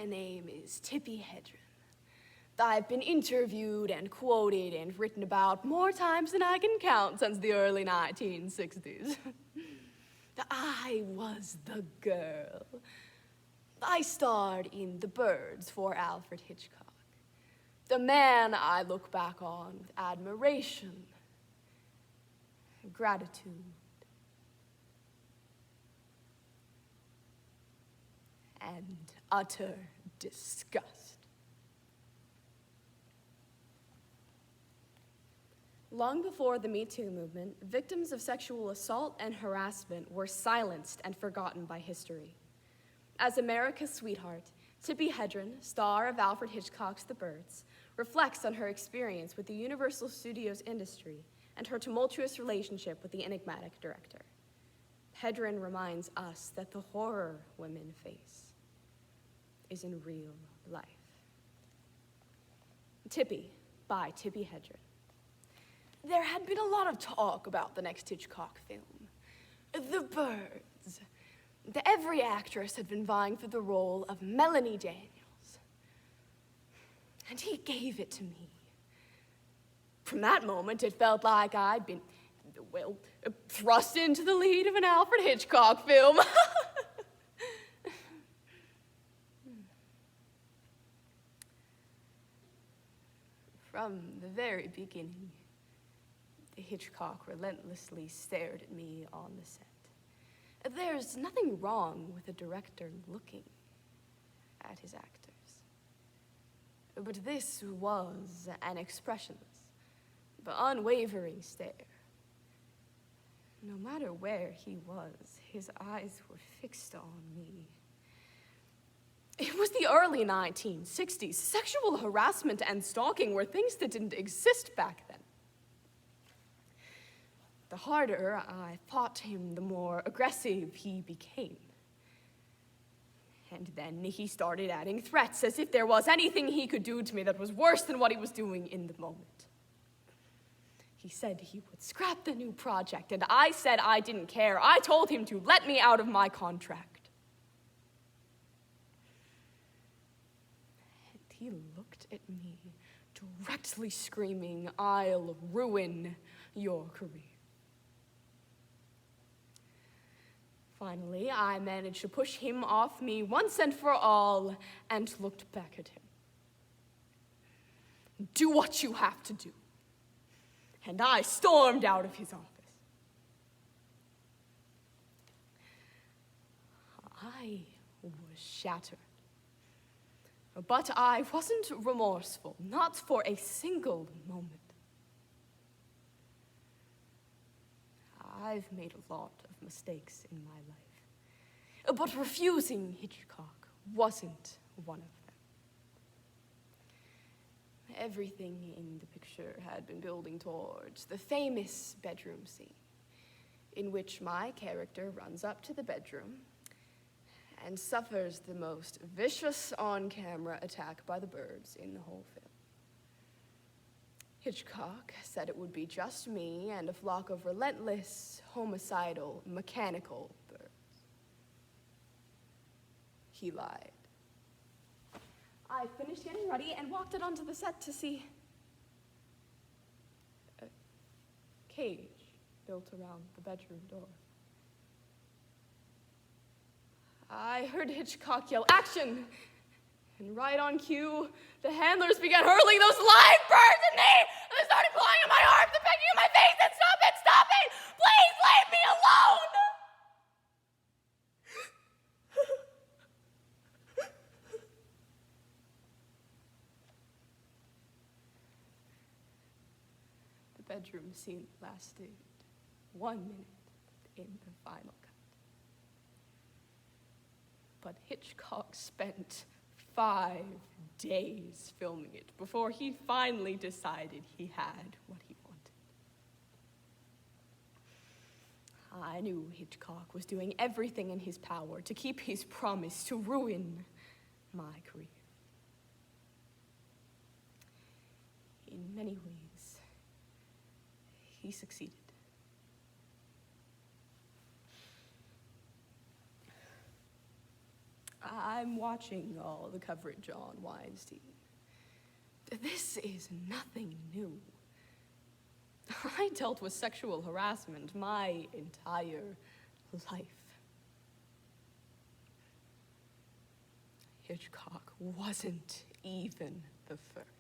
name is Tippi Hedren. I've been interviewed and quoted and written about more times than I can count since the early 1960s. I was the girl. I starred in The Birds for Alfred Hitchcock. The man I look back on with admiration, gratitude, and utter disgust. Long before the Me Too movement, victims of sexual assault and harassment were silenced and forgotten by history. As America's sweetheart, Tippi Hedren, star of Alfred Hitchcock's The Birds, reflects on her experience with the Universal Studios industry and her tumultuous relationship with the enigmatic director. Hedren reminds us that the horror women face is in real life. Tippi, by Tippi Hedren. There had been a lot of talk about the next Hitchcock film, The Birds. Every actress had been vying for the role of Melanie Daniels, and he gave it to me. From that moment, it felt like I'd been, well, thrust into the lead of an Alfred Hitchcock film. From the very beginning, Hitchcock relentlessly stared at me on the set. There's nothing wrong with a director looking at his actors. But this was an expressionless, but unwavering stare. No matter where he was, his eyes were fixed on me. It was the early 1960s. Sexual harassment and stalking were things that didn't exist back then. The harder I fought him, the more aggressive he became. And then he started adding threats, as if there was anything he could do to me that was worse than what he was doing in the moment. He said he would scrap the new project, and I said I didn't care. I told him to let me out of my contract. And he looked at me, directly screaming, "I'll ruin your career." Finally, I managed to push him off me once and for all and looked back at him. "Do what you have to do." And I stormed out of his office. I was shattered. But I wasn't remorseful, not for a single moment. I've made a lot of mistakes in my life, but refusing Hitchcock wasn't one of them. Everything in the picture had been building towards the famous bedroom scene, in which my character runs up to the bedroom and suffers the most vicious on-camera attack by the birds in the whole film. Hitchcock said it would be just me and a flock of relentless, homicidal, mechanical birds. He lied. I finished getting ready and walked out onto the set to see a cage built around the bedroom door. I heard Hitchcock yell, "Action!" And right on cue, the handlers began hurling those live birds at me! And they started clawing at my arms and pecking at my face! And stop it! Stop it! Please leave me alone! The bedroom scene lasted 1 minute in the final cut. But Hitchcock spent 5 days filming it before he finally decided he had what he wanted. I knew Hitchcock was doing everything in his power to keep his promise to ruin my career. In many ways, he succeeded. I'm watching all the coverage on Weinstein. This is nothing new. I dealt with sexual harassment my entire life. Hitchcock wasn't even the first.